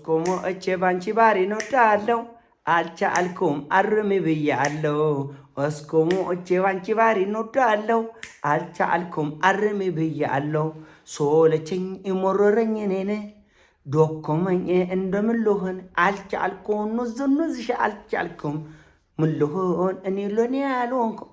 ኦስኮሞ እቼ ባንቺ ባሪ ነዳለው አልቻልኩም አርም ብያለው ኦስኮሞ እቼ ባንቺ ባሪ ነዳለው አልቻልኩም አርም ብያለው ሶለቸኝ እሞረረኝ ነነ ዶኮመኝ እንደምልሆን አልቻልኩም ንዝንዝሽ አልቻልኩም ምልሆን እኔ ለኔ ያልሆንኩም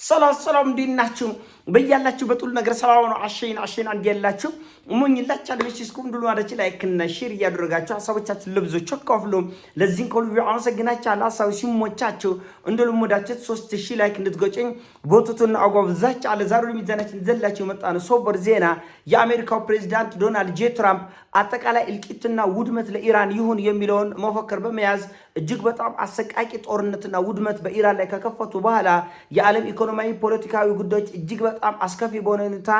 ሰላም እንዲናችሁ በያላችሁ በጥሉ ነገር ሰላም ነው። አሸይን አንድ ያላችሁ ሙኝላችሁ አለበሽስኩም ድሉ አደች ላይክና ሼር ያደረጋችሁ ሐሳቦቻችሁ ለብዙዎች አካፍሉ። ለዚህን ኮልቪ አመሰግናችኋለሁ። ሐሳብ ሲሞቻችሁ እንደልሞዳችሁ 3000 ላይክ እንድትገጨኝ ቦቱቱና አጓብዛች አለ ዛሬ ሚዛናችን ዘላችሁ መጣነ ሶበር ዜና የአሜሪካው ፕሬዝዳንት ዶናልድ ጄ ትራምፕ አጠቃላይ እልቂትና ውድመት ለኢራን ይሁን የሚለውን መፈክር በመያዝ እጅግ በጣም አሰቃቂ ጦርነትና ውድመት በኢራን ላይ ከከፈቱ በኋላ የዓለም ኢኮኖሚያዊ ፖለቲካዊ ጉዳዮች እጅግ በጣም አስከፊ በሆነ ሁኔታ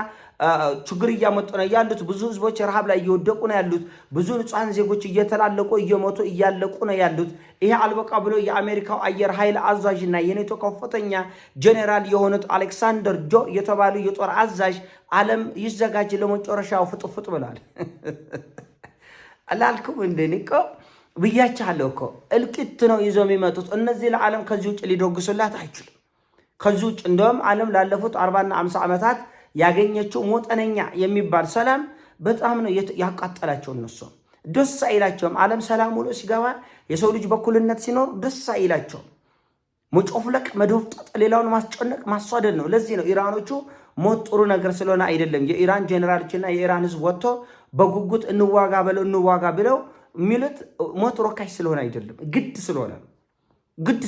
ችግር እያመጡ ነው ያሉት። ብዙ ህዝቦች ረሃብ ላይ እየወደቁ ነው ያሉት። ብዙ ንጹሃን ዜጎች እየተላለቁ እየሞቱ እያለቁ ነው ያሉት። ይሄ አልበቃ ብሎ የአሜሪካው አየር ኃይል አዛዥና የኔቶ ከፍተኛ ጄኔራል የሆኑት አሌክሳንደር ጆ የተባሉ የጦር አዛዥ ዓለም ይዘጋጅ ለመጨረሻው ፍጥፍጥ ብሏል። አላልኩም እንደኒቆ ብያቻለሁ እኮ እልቂት ነው ይዘው የሚመጡት እነዚህ ለዓለም ከዚህ ውጭ ሊደግሱላት አይችሉም። ከዚህ ውጭ እንደውም ዓለም ላለፉት 40 እና 50 ዓመታት ያገኘችው ሞጠነኛ የሚባል ሰላም በጣም ነው ያቃጠላቸው። እነሱ ደስ አይላቸውም። ዓለም ሰላም ውሎ ሲገባ የሰው ልጅ በኩልነት ሲኖር ደስ አይላቸውም። መጮፍለቅ፣ መደፍጠጥ፣ ሌላውን ማስጨነቅ፣ ማስዋደድ ነው። ለዚህ ነው ኢራኖቹ ሞት ጥሩ ነገር ስለሆነ አይደለም የኢራን ጄኔራሎችና የኢራን ህዝብ ወጥቶ በጉጉት እንዋጋ ብለው ሚሉት ሞት ሮካሽ ስለሆነ አይደለም፣ ግድ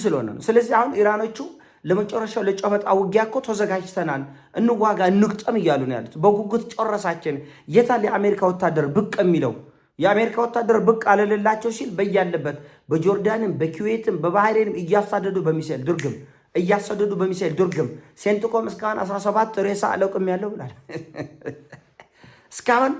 ስለሆነ ነው። ስለዚህ አሁን ኢራኖቹ ለመጨረሻው ለጨበጣ ውጊያ እኮ ተዘጋጅተናል፣ እንዋጋ እንቅጠም እያሉ ነው ያሉት። በጉጉት ጨረሳችን። የታለ የአሜሪካ ወታደር ብቅ የሚለው? የአሜሪካ ወታደር ብቅ አለልላቸው ሲል በያለበት በጆርዳንም በኩዌትም በባህሬንም እያሳደዱ በሚሳኤል ድርግም ሴንትኮም እስካሁን 17 ሬሳ አለቅም ያለው ብላል። እስካሁን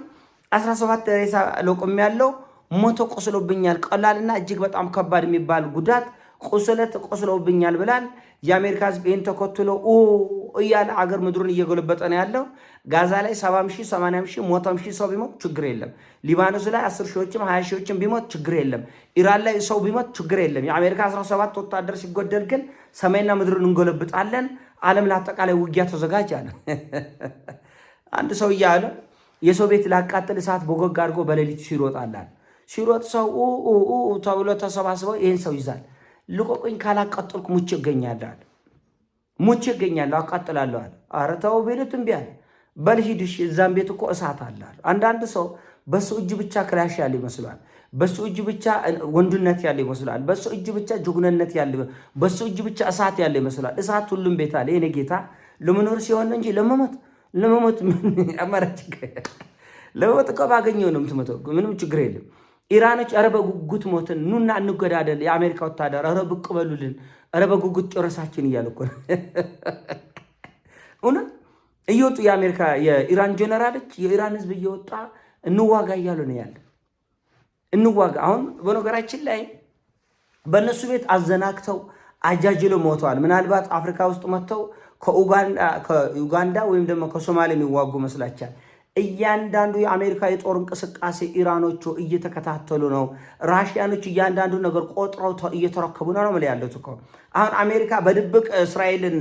17 ሬሳ አለቅም ያለው ሞቶ ቆስሎብኛል፣ ቀላልና እጅግ በጣም ከባድ የሚባል ጉዳት ቁስለት ቆስሎብኛል ብላል። የአሜሪካ ህዝብ ይህን ተከትሎ እያለ አገር ምድሩን እየገለበጠ ነው ያለው። ጋዛ ላይ 70,000 80,000 100,000 ሰው ቢሞት ችግር የለም። ሊባኖስ ላይ 10 ሺዎችም 20 ሺዎችም ቢሞት ችግር የለም። ኢራን ላይ ሰው ቢሞት ችግር የለም። የአሜሪካ 17 ወታደር ሲጎደል ግን ሰማይና ምድሩን እንገለብጣለን፣ ዓለም ለአጠቃላይ ውጊያ ተዘጋጅ አለ። አንድ ሰው እያለ የሰው ቤት ላቃጥል እሳት በጎግ አድርጎ በሌሊት ሲሮጥ ሰው ተብሎ ተሰባስበው ይህን ሰው ይዛል። ልቆቁኝ ካላቃጠልኩ ሙቼ እገኛለሁ አቃጥላለሁ አለ። ኧረ ተው ቢሉት እምቢ አለ። በል ሂድ እሺ፣ እዛም ቤት እኮ እሳት አለ። አንዳንድ ሰው በሱ እጅ ብቻ ክላሽ ያለ ይመስላል። በሱ እጅ ብቻ ወንድነት ያለ ይመስላል። በሱ እጅ ብቻ ጀግንነት ያለ፣ በሱ እጅ ብቻ እሳት ያለ ይመስላል። እሳት ሁሉም ቤት አለ። የኔ ጌታ ለመኖር ሲሆን እንጂ ለመሞት አማራጭ ለመሞት እኮ ባገኘው ነው የምትሞተው። ምንም ችግር የለም። ኢራኖች ኧረ በጉጉት ሞትን፣ ኑና እንገዳደል፣ የአሜሪካ ወታደር ኧረ ብቅ በሉልን፣ ኧረ በጉጉት ጨረሳችን እያሉ እኮ እውነት እየወጡ የኢራን ጀነራሎች የኢራን ህዝብ እየወጣ እንዋጋ እያሉ ነው ያለ። እንዋጋ። አሁን በነገራችን ላይ በእነሱ ቤት አዘናግተው አጃጅለው ሞተዋል። ምናልባት አፍሪካ ውስጥ መጥተው ከኡጋንዳ ወይም ደግሞ ከሶማሌ የሚዋጉ መስላቻል። እያንዳንዱ የአሜሪካ የጦር እንቅስቃሴ ኢራኖቹ እየተከታተሉ ነው። ራሽያኖች እያንዳንዱ ነገር ቆጥረው እየተረከቡ ነው ያሉት እኮ። አሁን አሜሪካ በድብቅ እስራኤልን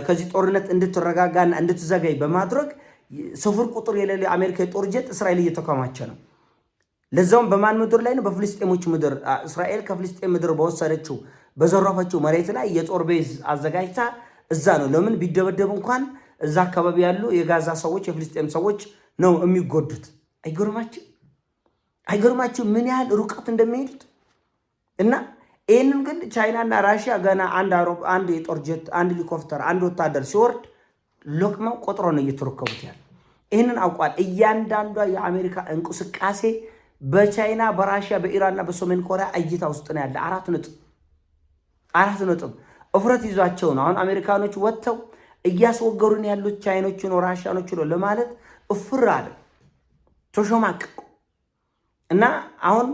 ከዚህ ጦርነት እንድትረጋጋና እንድትዘጋይ በማድረግ ስፍር ቁጥር የሌለ የአሜሪካ የጦር ጀት እስራኤል እየተከማቸ ነው። ለዛውም በማን ምድር ላይ ነው? በፍልስጤሞች ምድር። እስራኤል ከፍልስጤም ምድር በወሰደችው በዘረፈችው መሬት ላይ የጦር ቤዝ አዘጋጅታ እዛ ነው። ለምን ቢደበደብ እንኳን እዛ አካባቢ ያሉ የጋዛ ሰዎች የፍልስጤም ሰዎች ነው የሚጎዱት። አይገርማችሁ ምን ያህል ሩቀት እንደሚሄዱት? እና ይህንን ግን ቻይናና ራሽያ ገና አንድ የጦር ጀት፣ አንድ ሄሊኮፕተር፣ አንድ ወታደር ሲወርድ ሎቅመው ቆጥሮ ነው እየተረከቡት ያለ። ይህንን አውቋል። እያንዳንዷ የአሜሪካ እንቅስቃሴ በቻይና በራሽያ በኢራንና በሰሜን ኮሪያ እይታ ውስጥ ነው ያለ። 4 ነጥብ እፍረት ይዟቸው ነው አሁን አሜሪካኖች ወጥተው እያስወገሩን ያሉት ቻይኖች ነው ራሽያኖች ነው ለማለት እፍር አለ፣ ተሾማቀቁ። እና አሁን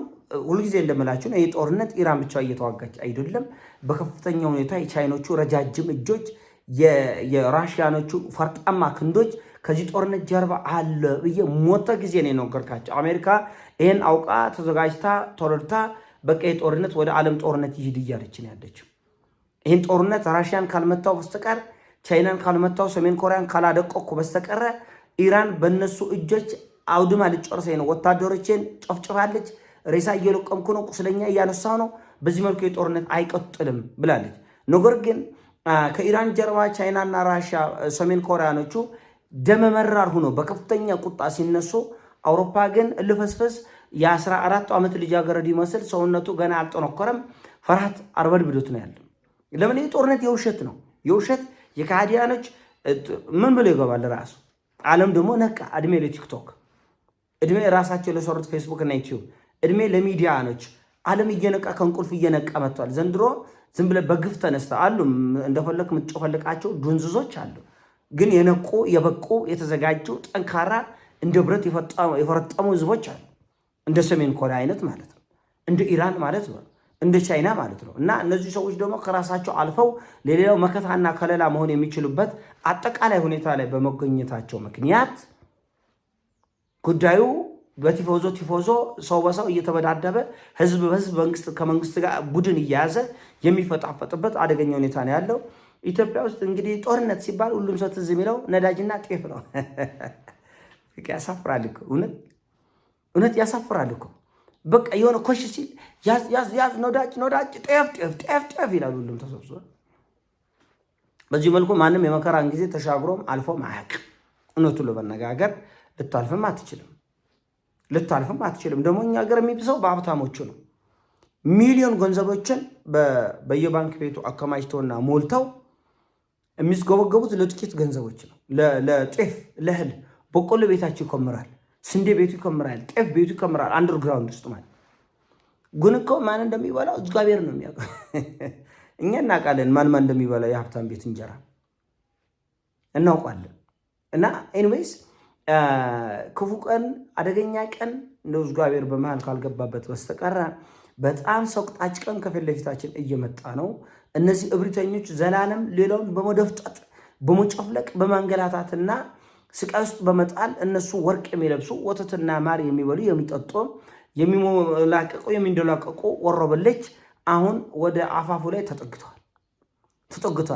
ሁልጊዜ እንደምላችሁ ነው የጦርነት ኢራን ብቻ እየተዋጋች አይደለም። በከፍተኛ ሁኔታ የቻይኖቹ ረጃጅም እጆች፣ የራሽያኖቹ ፈርጣማ ክንዶች ከዚህ ጦርነት ጀርባ አለ ብዬ ሞተ ጊዜ ነው የነገርካቸው። አሜሪካ ይህን አውቃ ተዘጋጅታ ተረድታ በቃ ጦርነት ወደ ዓለም ጦርነት ይሂድ እያለች ነው ያለችው። ይህን ጦርነት ራሽያን ካልመታው በስተቀር ቻይናን ካልመታው ሰሜን ኮሪያን ካላደቀኩ በስተቀረ ኢራን በእነሱ እጆች አውድማ ልጨርሰኝ ነው፣ ወታደሮችን ጨፍጭፋለች፣ ሬሳ እየለቀምኩ ነው፣ ቁስለኛ እያነሳ ነው፣ በዚህ መልኩ የጦርነት አይቀጥልም ብላለች። ነገር ግን ከኢራን ጀርባ ቻይናና ራሽያ ሰሜን ኮሪያኖቹ ደመ መራር ሆኖ በከፍተኛ ቁጣ ሲነሱ፣ አውሮፓ ግን እልፈስፈስ የ14 ዓመት ልጃገረድ ይመስል ሰውነቱ ገና አልጠነከረም፣ ፍርሃት አርበድብዶት ነው ያለው። ለምን? ይህ ጦርነት የውሸት ነው። የውሸት የካዲያኖች ምን ብሎ ይገባል ራሱ። ዓለም ደግሞ ነቃ። እድሜ ለቲክቶክ፣ እድሜ ራሳቸው ለሰሩት ፌስቡክ እና ዩቲዩብ፣ እድሜ ለሚዲያኖች። ዓለም እየነቃ ከእንቁልፍ እየነቃ መጥቷል። ዘንድሮ ዝም ብለህ በግፍ ተነስተ አሉ እንደፈለክ የምትጨፈልቃቸው ዱንዝዞች አሉ። ግን የነቁ የበቁ የተዘጋጁ ጠንካራ እንደ ብረት የፈረጠሙ ህዝቦች አሉ። እንደ ሰሜን ኮሪያ አይነት ማለት ነው፣ እንደ ኢራን ማለት ነው፣ እንደ ቻይና ማለት ነው። እና እነዚህ ሰዎች ደግሞ ከራሳቸው አልፈው ለሌላው መከታና ከለላ መሆን የሚችሉበት አጠቃላይ ሁኔታ ላይ በመገኘታቸው ምክንያት ጉዳዩ በቲፎዞ ሰው በሰው እየተበዳደበ ህዝብ በህዝብ መንግስት ከመንግስት ጋር ቡድን እየያዘ የሚፈጣፈጥበት አደገኛ ሁኔታ ነው ያለው። ኢትዮጵያ ውስጥ እንግዲህ ጦርነት ሲባል ሁሉም ሰው ትዝ የሚለው ነዳጅና ጤፍ ነው። ያሳፍራል እኮ እውነት ያሳፍራል እኮ። በቃ የሆነ ኮሽ ሲል ያዝ ነዳጅ ጤፍ ይላል ሁሉም ተሰብስቦ። በዚህ መልኩ ማንም የመከራን ጊዜ ተሻግሮም አልፎም አያውቅም። እውነቱን ለመነጋገር ልታልፍም አትችልም። ደግሞ እኛ ሀገር የሚብሰው በሀብታሞቹ ነው። ሚሊዮን ገንዘቦችን በየባንክ ቤቱ አከማችተውና ሞልተው የሚስገበገቡት ለጥቂት ገንዘቦች ነው። ለጤፍ ለእህል በቆሎ ቤታቸው ይከምራል፣ ስንዴ ቤቱ ይከምራል፣ ጤፍ ቤቱ ይከምራል። አንደርግራውንድ ውስጥ ማለት ግን እኮ ማን እንደሚበላው እግዚአብሔር ነው የሚያውቀው። እኛ እናውቃለን ማን እንደሚበላው የሀብታም ቤት እንጀራ እናውቃለን። እና ኤኒዌይስ ክፉ ቀን አደገኛ ቀን እንደው እግዚአብሔር በመሃል ካልገባበት በስተቀር በጣም ሰቅጣጭ ቀን ከፊት ለፊታችን እየመጣ ነው። እነዚህ እብሪተኞች ዘላለም ሌላውን በመደፍጠጥ በመጨፍለቅ በማንገላታትና ስቃይ ውስጥ በመጣል እነሱ ወርቅ የሚለብሱ ወተትና ማር የሚበሉ የሚጠጡ የሚንደላቀቁ ወሮበሎች አሁን ወደ አፋፉ ላይ ተጠግተዋል።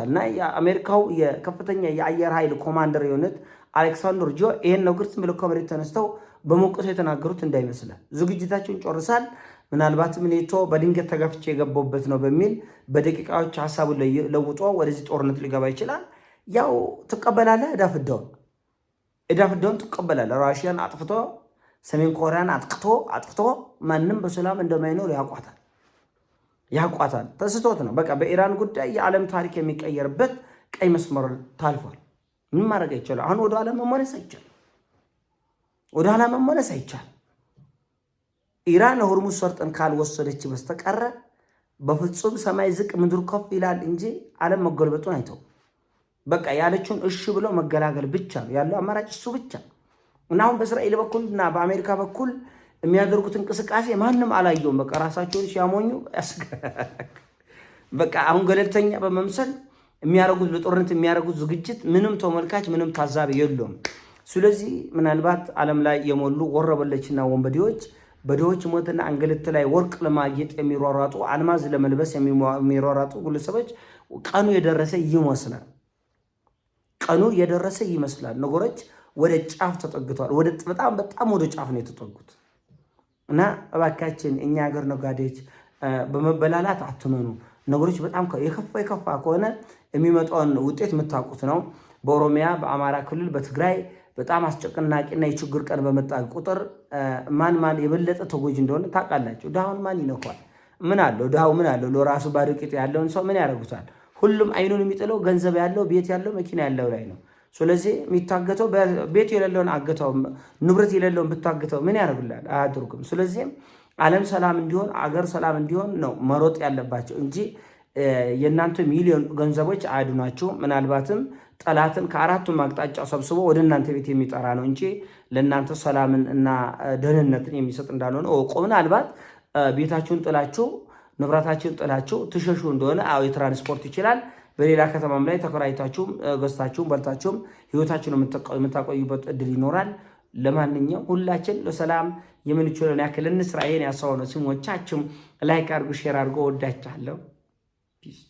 እና የአሜሪካው የከፍተኛ የአየር ኃይል ኮማንደር የሆኑት አሌክሳንደር ጆ ይሄን ነገር ዝም ብለው ከመሬት ተነስተው በሞቅቶ የተናገሩት እንዳይመስላል። ዝግጅታቸውን ጨርሳል። ምናልባትም ኔቶ በድንገት ተገፍቼ የገባበት ነው በሚል በደቂቃዎች ሀሳቡን ለውጦ ወደዚህ ጦርነት ሊገባ ይችላል። ያው ትቀበላለህ፣ እዳፍዳውን ትቀበላለህ። ራሽያን አጥፍቶ ሰሜን ኮሪያን አጥፍቶ ማንም በሰላም እንደማይኖር ያቋታል። ተስቶት ነው በቃ። በኢራን ጉዳይ የዓለም ታሪክ የሚቀየርበት ቀይ መስመር ታልፏል። ምን ማድረግ አይቻልም። አሁን ወደ ኋላ መመለስ አይቻልም። ኢራን ሆርሙዝ ሰርጥን ካልወሰደች በስተቀረ በፍጹም ሰማይ ዝቅ ምድር ከፍ ይላል እንጂ ዓለም መገልበጡን አይተው በቃ ያለችውን እሺ ብሎ መገላገል ብቻ ነው ያለው አማራጭ፣ እሱ ብቻ። እና አሁን በእስራኤል በኩል እና በአሜሪካ በኩል የሚያደርጉት እንቅስቃሴ ማንም አላየውም። በቃ ራሳቸውን ሲያሞኙ በቃ አሁን ገለልተኛ በመምሰል የሚያደርጉት ለጦርነት የሚያደርጉት ዝግጅት ምንም ተመልካች ምንም ታዛቢ የለውም። ስለዚህ ምናልባት ዓለም ላይ የሞሉ ወረበሎችና ወንበዴዎች በድሆች ሞትና እንግልት ላይ ወርቅ ለማጌጥ የሚሯሯጡ አልማዝ ለመልበስ የሚሯሯጡ ግለሰቦች ቀኑ የደረሰ ይመስላል። ነገሮች ወደ ጫፍ ተጠግተዋል። በጣም ወደ ጫፍ ነው የተጠጉት። እና እባካችን እኛ ሀገር ነጋዴዎች በመበላላት አትመኑ። ነገሮች በጣም የከፋ ከሆነ የሚመጣውን ውጤት የምታውቁት ነው። በኦሮሚያ፣ በአማራ ክልል፣ በትግራይ በጣም አስጨናቂና የችግር ቀን በመጣ ቁጥር ማን የበለጠ ተጎጂ እንደሆነ ታውቃላችሁ። ድሃውን ማን ይነኳል? ምን አለው? ድሃው ምን አለው? ለራሱ ባዶ ቂጥ ያለውን ሰው ምን ያደርጉታል? ሁሉም አይኑን የሚጥለው ገንዘብ ያለው ቤት ያለው መኪና ያለው ላይ ነው። ስለዚህ የሚታገተው ቤት የሌለውን አገተው፣ ንብረት የሌለውን ብታገተው ምን ያደርጉላል? አያደርጉም። ስለዚህም ዓለም ሰላም እንዲሆን አገር ሰላም እንዲሆን ነው መሮጥ ያለባቸው እንጂ የእናንተ ሚሊዮን ገንዘቦች አያድኗችሁ። ምናልባትም ጠላትን ከአራቱም አቅጣጫ ሰብስቦ ወደ እናንተ ቤት የሚጠራ ነው እንጂ ለእናንተ ሰላምን እና ደህንነትን የሚሰጥ እንዳልሆነ እወቁ። ምናልባት ቤታችሁን ጥላችሁ ንብረታችሁን ጥላችሁ ትሸሹ እንደሆነ የትራንስፖርት ይችላል። በሌላ ከተማም ላይ ተከራይታችሁም ገዝታችሁም በልታችሁም ህይወታችሁን የምታቆዩበት እድል ይኖራል። ለማንኛውም ሁላችን ለሰላም የምንችለውን ያክል እንስራ። ይሄን ያሳው ነው። ሲሞቻችሁም ላይክ አድርጉ፣ ሼር አድርጉ። ወዳችኋለሁ። ፒስ